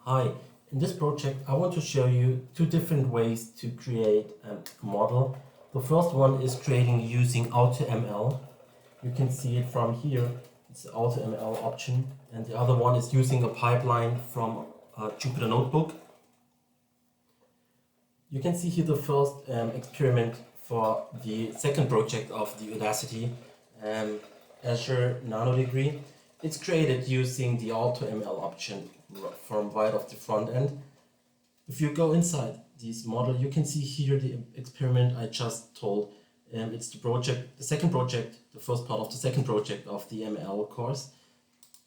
Hi, in this project I want to show you two different ways to create a model. The first one is creating using AutoML. You can see it from here, it's the AutoML option, and the other one is using a pipeline from a Jupyter Notebook. You can see here the first experiment for the second project of the Udacity Azure Nano Degree. It's created using the AutoML option from right of the front end. If you go inside this model, you can see here the experiment I just told. It's the second project, the first part of the second project of the ML course.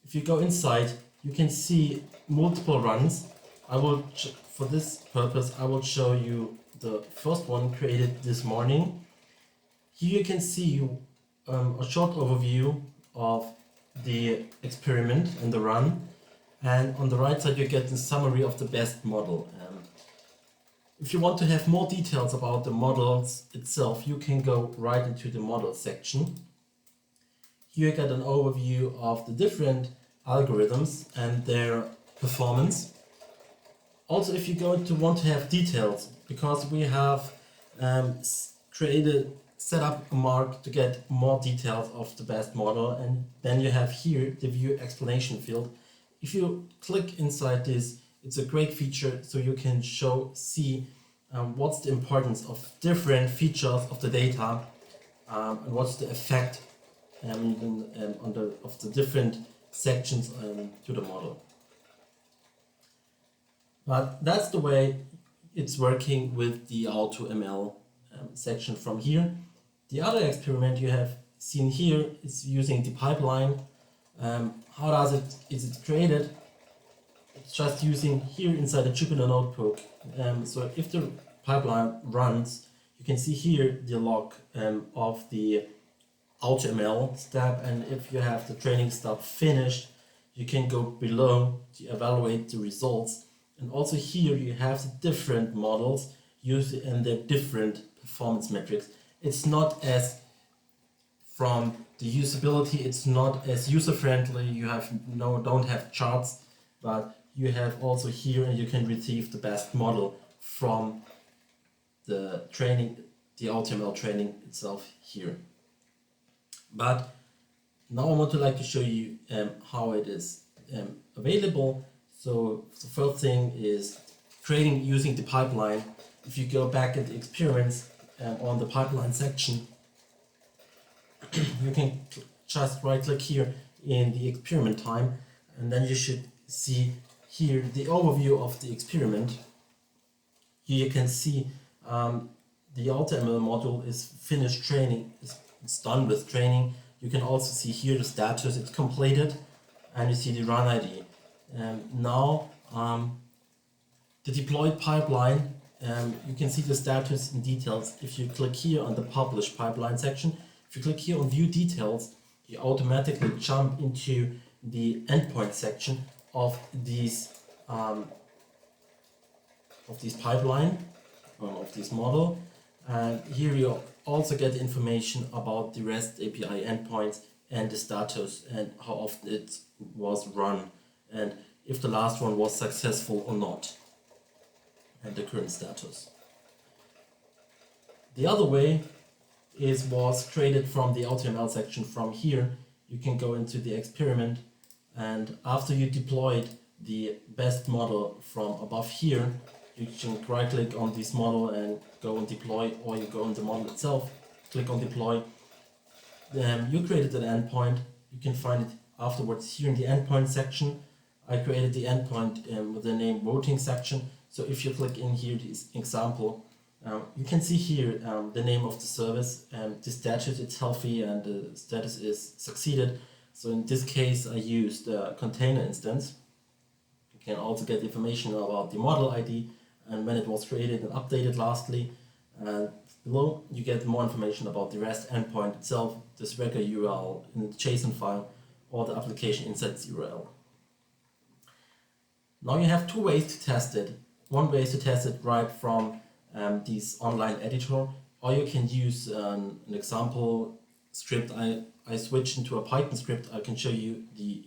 If you go inside, you can see multiple runs. For this purpose, I will show you the first one created this morning. Here you can see a short overview of the experiment and the run. And on the right side, you get the summary of the best model. If you want to have more details about the models itself, you can go right into the model section. Here you get an overview of the different algorithms and their performance. Also, if you want to have details, because we have set up a mark to get more details of the best model, and then you have here the view explanation field. If you click inside this, it's a great feature, so you can see what's the importance of different features of the data and what's the effect of the different sections to the model. But that's the way it's working with the AutoML section from here. The other experiment you have seen here is using the pipeline. How is it created? It's just using here inside the Jupyter Notebook. So if the pipeline runs, you can see here the log of the AutoML step, and if you have the training step finished, you can go below to evaluate the results. And also here you have the different models used and their different performance metrics. It's not as from the usability, it's not as user-friendly. You don't have charts, but you have also here, and you can retrieve the best model from the training, the AutoML training itself here. But now I want to show you how it is available. So the first thing is creating using the pipeline. If you go back at the experiments on the pipeline section, you can just right click here in the experiment time, and then you should see here the overview of the experiment. Here you can see the AutoML module is finished training, it's done with training. You can also see here the status, it's completed, and you see the run ID. Now the deployed pipeline, you can see the status in details. If you click here on the publish pipeline section, if you click here on view details, you automatically jump into the endpoint section of these pipeline, of this model. And here you also get information about the REST API endpoints and the status and how often it was run, and if the last one was successful or not, and the current status. The other way was created from the AutoML section. From here you can go into the experiment, and after you deployed the best model from above here, you can right click on this model and go and deploy, or you go on the model itself, click on deploy. You created an endpoint, you can find it afterwards here in the endpoint section. I created the endpoint with the name voting section. So if you click in here, this example, you can see here the name of the service, the status, it's healthy, and the status is succeeded. So in this case, I used a container instance. You can also get information about the model ID and when it was created and updated lastly. And below, you get more information about the REST endpoint itself, this record URL in the JSON file, or the application insights URL. Now you have two ways to test it. One way is to test it right from this online editor, or you can use an example script. I switched into a Python script. I can show you the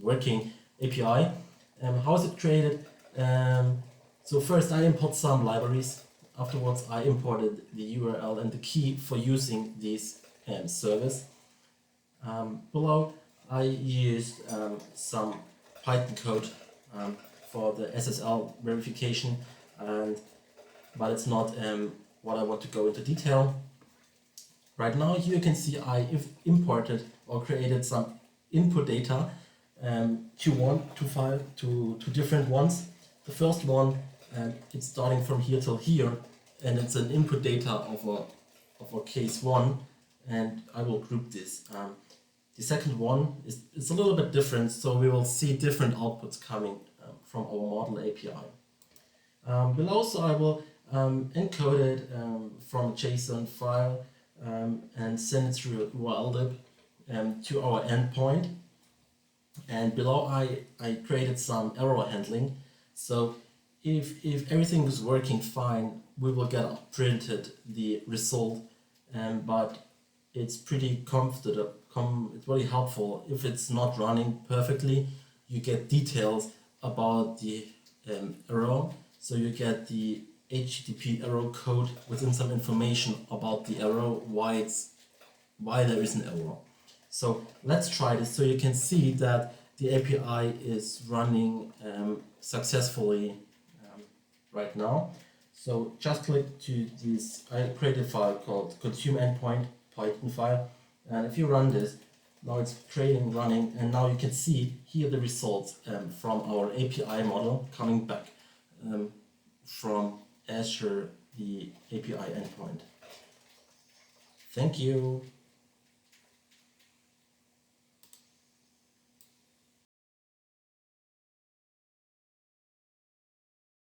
working API. How is it created? So first I import some libraries. Afterwards I imported the URL and the key for using this service. Below I used some Python code for the SSL verification, but it's not what I want to go into detail. Right now here you can see I imported or created some input data, two different ones. The first one, it's starting from here till here, and it's an input data of a case 1, and I will group this. The second one is a little bit different, so we will see different outputs coming from our model API. Below, so I will encode it from a JSON file and send it through URL to our endpoint. And below I created some error handling. So if everything is working fine, we will get printed the result, but it's pretty comfortable. It's really helpful if it's not running perfectly. You get details about the error. So you get the HTTP error code within some information about the error, why there is an error. So let's try this so you can see that the API is running successfully right now. So just click to this, I created a file called consume endpoint Python file, and if you run this, now it's running, and now you can see here the results from our API model coming back from Azure, the API endpoint. Thank you.